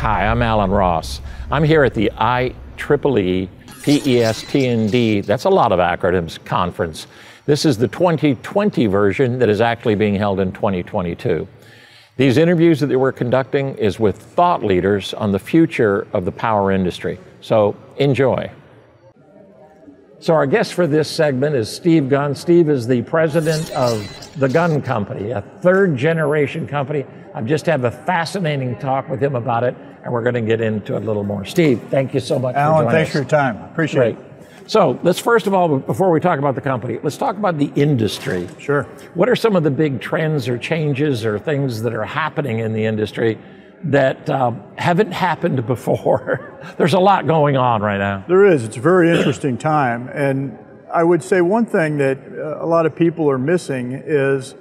Hi, I'm Alan Ross. I'm here at the IEEE PES T&D, that's a lot of acronyms, conference. This is the 2020 version that is actually being held in 2022. These interviews that we're conducting is with thought leaders on the future of the power industry. So enjoy. So our guest for this segment is Steve Gunn. Steve is the president of the Gunn Company, a third generation company. I've just had a fascinating talk with him about it, and we're going to get into it a little more. Steve, thank you so much for joining us. Alan, thanks for your time. Appreciate it. So let's first of all, before we talk about the company, let's talk about the industry. Sure. What are some of the big trends or changes or things that are happening in the industry that haven't happened before? There's a lot going on right now. There is. It's a very interesting time. And I would say one thing that a lot of people are missing is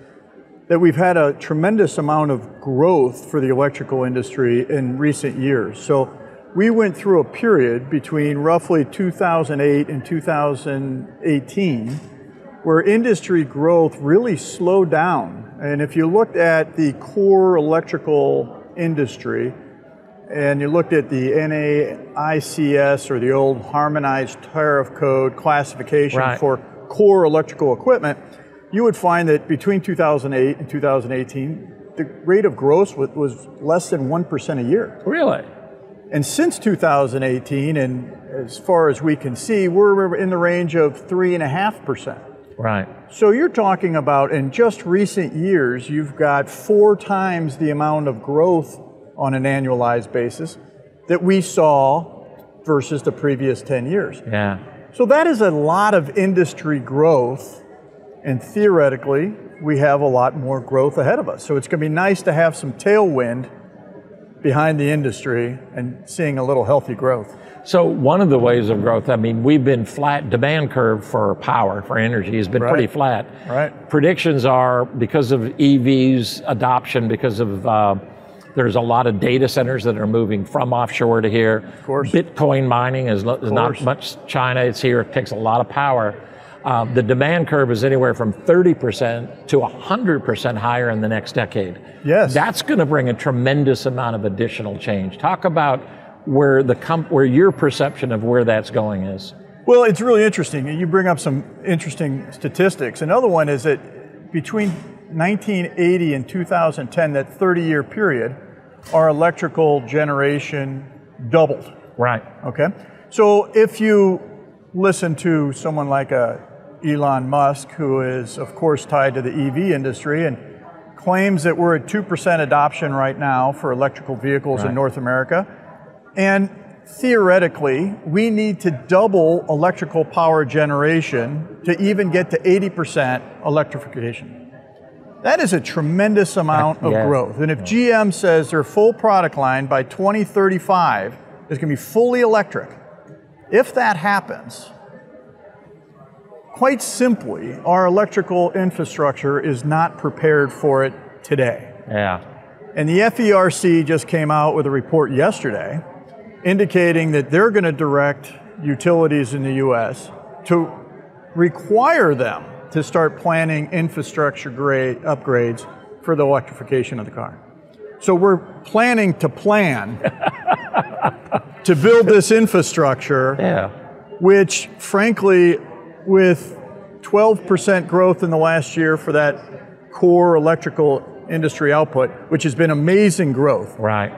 that we've had a tremendous amount of growth for the electrical industry in recent years. So we went through a period between roughly 2008 and 2018 where industry growth really slowed down. And if you looked at the core electrical industry and you looked at the NAICS, or the old Harmonized Tariff Code classification for core electrical equipment, you would find that between 2008 and 2018, the rate of growth was less than 1% a year. Really? And since 2018, and as far as we can see, we're in the range of 3.5%. Right. So you're talking about, in just recent years, you've got 4 times the amount of growth on an annualized basis that we saw versus the previous 10 years. Yeah. So that is a lot of industry growth, and theoretically, we have a lot more growth ahead of us. So it's going to be nice to have some tailwind behind the industry and seeing a little healthy growth. So one of the ways of growth, I mean, we've been flat, demand curve for power, for energy has been pretty flat. Right. Predictions are because of EVs adoption, because of there's a lot of data centers that are moving from offshore to here. Of course. Bitcoin mining is not much China, it's here, it takes a lot of power. The demand curve is anywhere from 30% to 100% higher in the next decade. Yes. That's going to bring a tremendous amount of additional change. Talk about where your perception of where that's going is. Well, it's really interesting. You bring up some interesting statistics. Another one is that between 1980 and 2010, that 30-year period, our electrical generation doubled. Right. Okay. So if you listen to someone like Elon Musk, who is, of course, tied to the EV industry and claims that we're at 2% adoption right now for electrical vehicles in North America. And theoretically, we need to double electrical power generation to even get to 80% electrification. That is a tremendous amount of growth. And if GM says their full product line by 2035 is going to be fully electric, if that happens, quite simply, our electrical infrastructure is not prepared for it today. Yeah. And the FERC just came out with a report yesterday indicating that they're going to direct utilities in the US to require them to start planning infrastructure grade upgrades for the electrification of the car. So we're planning to plan to build this infrastructure, which frankly, with 12% growth in the last year for that core electrical industry output, which has been amazing growth. Right.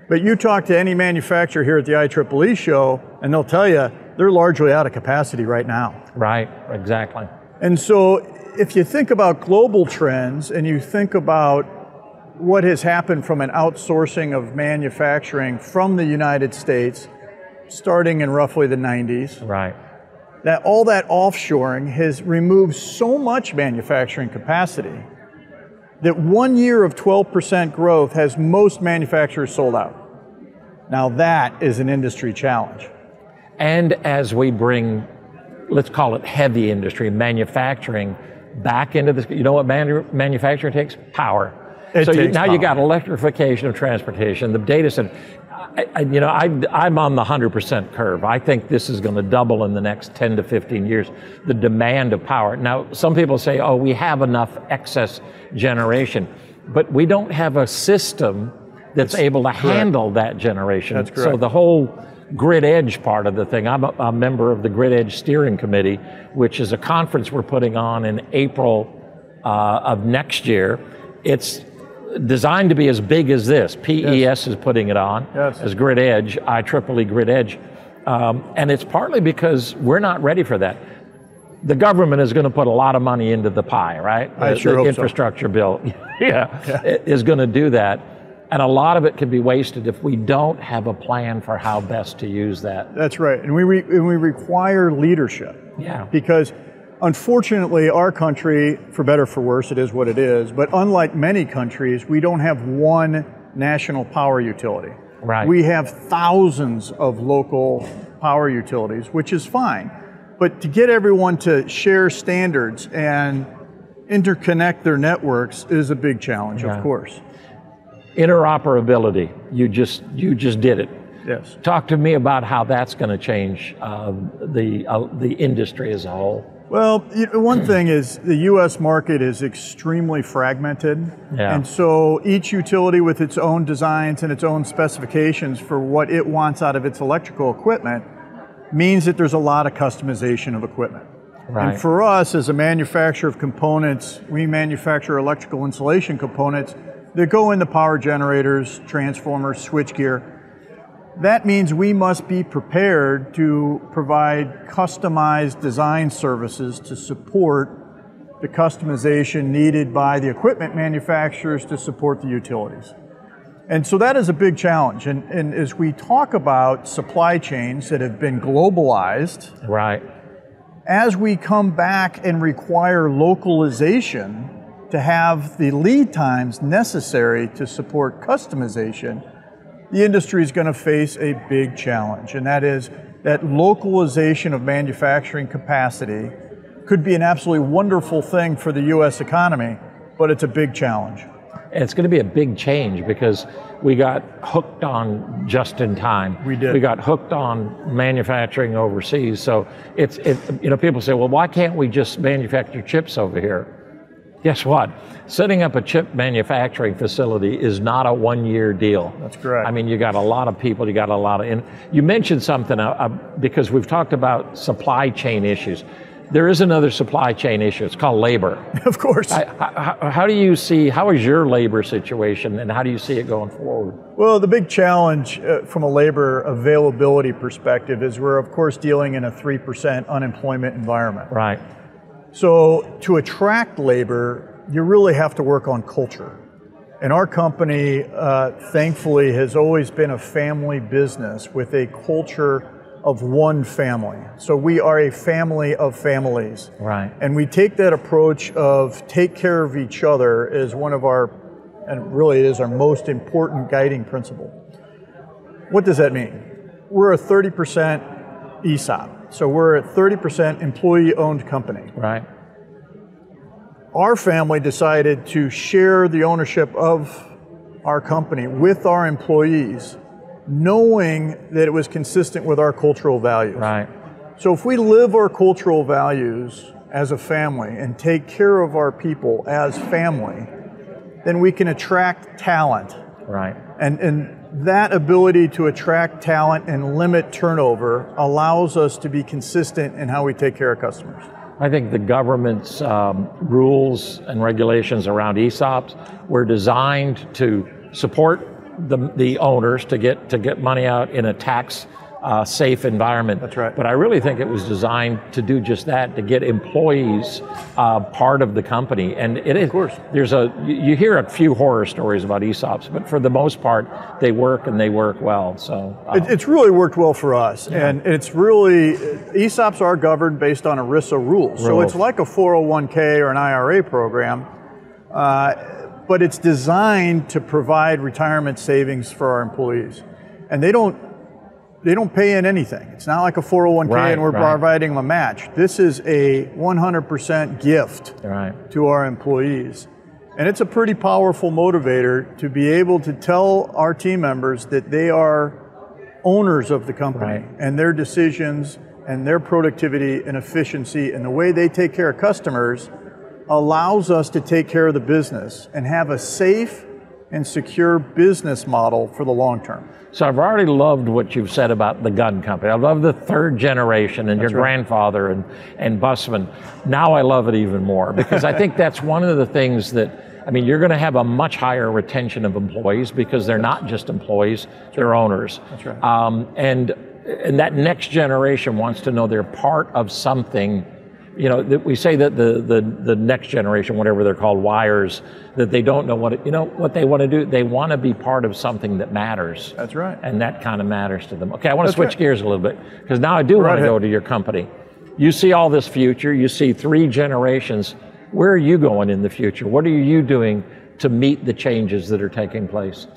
But you talk to any manufacturer here at the IEEE show, and they'll tell you they're largely out of capacity right now. Right, exactly. And so if you think about global trends and you think about what has happened from an outsourcing of manufacturing from the United States, starting in roughly the 90s, that all that offshoring has removed so much manufacturing capacity that 1 year of 12% growth has most manufacturers sold out. Now that is an industry challenge. And as we bring, let's call it heavy industry, manufacturing, back into this, you know what manufacturing takes? Power. So now you got electrification of transportation, the data center. I'm on the 100% curve. I think this is going to double in the next 10 to 15 years, the demand of power. Now, some people say, oh, we have enough excess generation, but we don't have a system that's able to handle that generation. That's correct. So the whole grid edge part of the thing, I'm a member of the Grid Edge Steering Committee, which is a conference we're putting on in April of next year. It's designed to be as big as this. PES is putting it on as Grid Edge, IEEE Grid Edge. And it's partly because we're not ready for that. The government is going to put a lot of money into the pie, right? I sure hope infrastructure bill is going to do that. And a lot of it can be wasted if we don't have a plan for how best to use that. That's right. And we require leadership. Yeah. Because unfortunately, our country, for better or for worse, it is what it is, but unlike many countries, we don't have one national power utility. Right. We have thousands of local power utilities, which is fine. But to get everyone to share standards and interconnect their networks is a big challenge, of course. Interoperability, you just did it. Yes. Talk to me about how that's going to change the industry as a whole. Well, one thing is the U.S. market is extremely fragmented, and so each utility with its own designs and its own specifications for what it wants out of its electrical equipment means that there's a lot of customization of equipment. Right. And for us as a manufacturer of components, we manufacture electrical insulation components that go into power generators, transformers, switchgear. That means we must be prepared to provide customized design services to support the customization needed by the equipment manufacturers to support the utilities. And so that is a big challenge. And as we talk about supply chains that have been globalized, right, as we come back and require localization to have the lead times necessary to support customization, the industry is going to face a big challenge, and that is that localization of manufacturing capacity could be an absolutely wonderful thing for the U.S. economy, but it's a big challenge. It's going to be a big change because we got hooked on just in time. We did. We got hooked on manufacturing overseas. So people say, well, why can't we just manufacture chips over here? Guess what? Setting up a chip manufacturing facility is not a one-year deal. That's correct. I mean, you got a lot of people, you got a lot of... You mentioned something, because we've talked about supply chain issues. There is another supply chain issue. It's called labor. Of course. How do you see, how is your labor situation and how do you see it going forward? Well, the big challenge from a labor availability perspective is we're, of course, dealing in a 3% unemployment environment. Right. So to attract labor, you really have to work on culture. And our company, thankfully, has always been a family business with a culture of one family. So we are a family of families. Right. And we take that approach of take care of each other as one of our, and really it is our most important guiding principle. What does that mean? We're a 30% ESOP. So we're a 30% employee-owned company. Right. Our family decided to share the ownership of our company with our employees, knowing that it was consistent with our cultural values. Right. So if we live our cultural values as a family and take care of our people as family, then we can attract talent. Right. And that ability to attract talent and limit turnover allows us to be consistent in how we take care of customers. I think the government's rules and regulations around ESOPs were designed to support the owners to get money out in a tax safe environment. That's right. But I really think it was designed to do just that, to get employees part of the company. And it is, of course, you hear a few horror stories about ESOPs, but for the most part, they work and they work well. So it's really worked well for us, and it's really, ESOPs are governed based on ERISA rules. So it's like a 401k or an IRA program, but it's designed to provide retirement savings for our employees, and they don't pay in anything. It's not like a 401k and we're providing them a match. This is a 100% gift to our employees. And it's a pretty powerful motivator to be able to tell our team members that they are owners of the company and their decisions and their productivity and efficiency and the way they take care of customers allows us to take care of the business and have a safe and secure business model for the long term. So I've already loved what you've said about the gun company. I love the third generation and your grandfather and Busman. Now I love it even more, because I think that's one of the things that, I mean, you're going to have a much higher retention of employees because they're not just employees, they're owners. That's right. And that next generation wants to know they're part of something. You know, we say that the next generation, whatever they're called, wires, that they don't know what they want to do. They want to be part of something that matters. That's right. And that kind of matters to them. Okay, I want to switch gears a little bit, because now I do want to go to your company. You see all this future, you see 3 generations. Where are you going in the future? What are you doing to meet the changes that are taking place?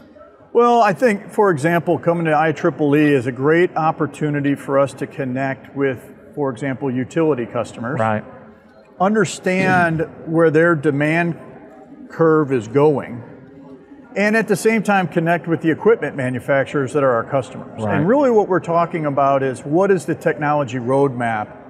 Well, I think, for example, coming to IEEE is a great opportunity for us to connect with, for example, utility customers. Right. Understand where their demand curve is going, and at the same time connect with the equipment manufacturers that are our customers. Right. And really what we're talking about is, what does the technology roadmap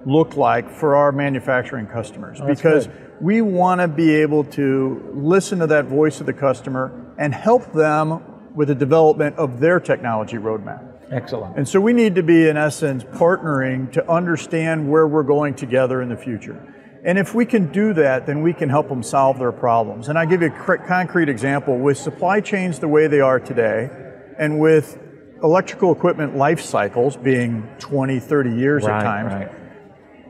look like for our manufacturing customers? Because we want to be able to listen to that voice of the customer and help them with the development of their technology roadmap. Excellent. And so we need to be, in essence, partnering to understand where we're going together in the future. And if we can do that, then we can help them solve their problems. And I'll give you a concrete example. With supply chains the way they are today, and with electrical equipment life cycles being 20, 30 years at times,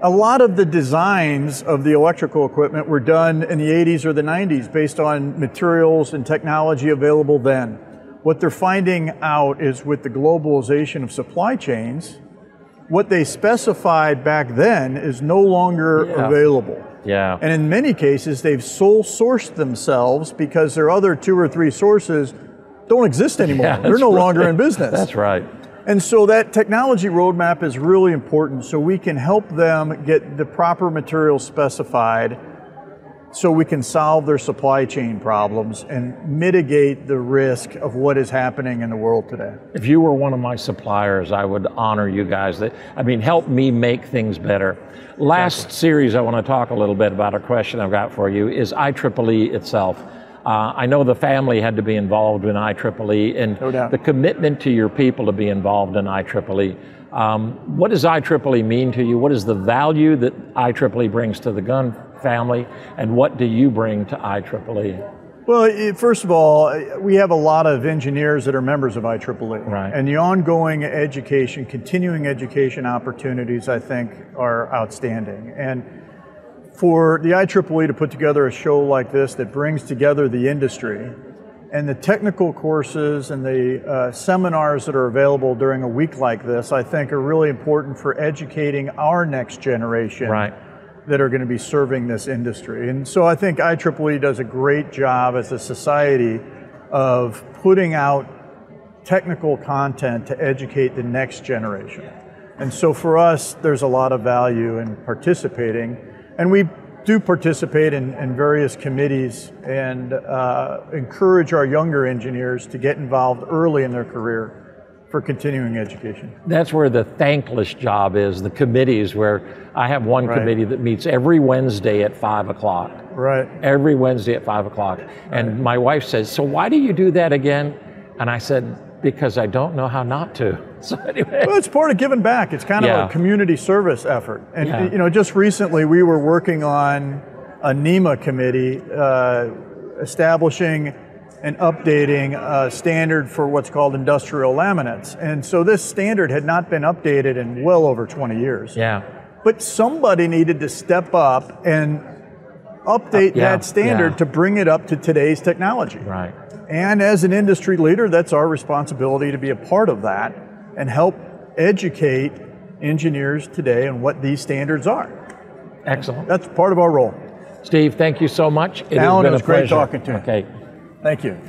a lot of the designs of the electrical equipment were done in the 80s or the 90s based on materials and technology available then. What they're finding out is, with the globalization of supply chains, what they specified back then is no longer available. Yeah. And in many cases, they've sole sourced themselves because their other 2 or 3 sources don't exist anymore. Yeah, they're no longer in business. That's right. And so that technology roadmap is really important, so we can help them get the proper materials specified so we can solve their supply chain problems and mitigate the risk of what is happening in the world today. If you were one of my suppliers, I would honor you guys. Help me make things better. Last series, I want to talk a little bit about a question I've got for you, is IEEE itself. I know the family had to be involved in IEEE, and no doubt, the commitment to your people to be involved in IEEE. What does IEEE mean to you? What is the value that IEEE brings to the gun family, and what do you bring to IEEE? Well, first of all, we have a lot of engineers that are members of IEEE. Right. And the ongoing education, continuing education opportunities, I think, are outstanding. And for the IEEE to put together a show like this that brings together the industry, and the technical courses and the seminars that are available during a week like this, I think are really important for educating our next generation that are going to be serving this industry. And so I think IEEE does a great job as a society of putting out technical content to educate the next generation. And so for us, there's a lot of value in participating. And we do participate in various committees and encourage our younger engineers to get involved early in their career for continuing education. That's where the thankless job is, the committees, where I have one committee that meets every Wednesday at 5 o'clock. Right. Every Wednesday at 5 o'clock. And my wife says, so why do you do that again? And I said, because I don't know how not to. So anyway. Well, it's part of giving back. It's kind of a community service effort. And you know, just recently we were working on a NEMA committee establishing and updating a standard for what's called industrial laminates. And so this standard had not been updated in well over 20 years. Yeah. But somebody needed to step up and update that standard to bring it up to today's technology. Right. And as an industry leader, that's our responsibility to be a part of that and help educate engineers today on what these standards are. Excellent. That's part of our role. Steve, thank you so much. Alan, it was great talking to you. Okay. Thank you.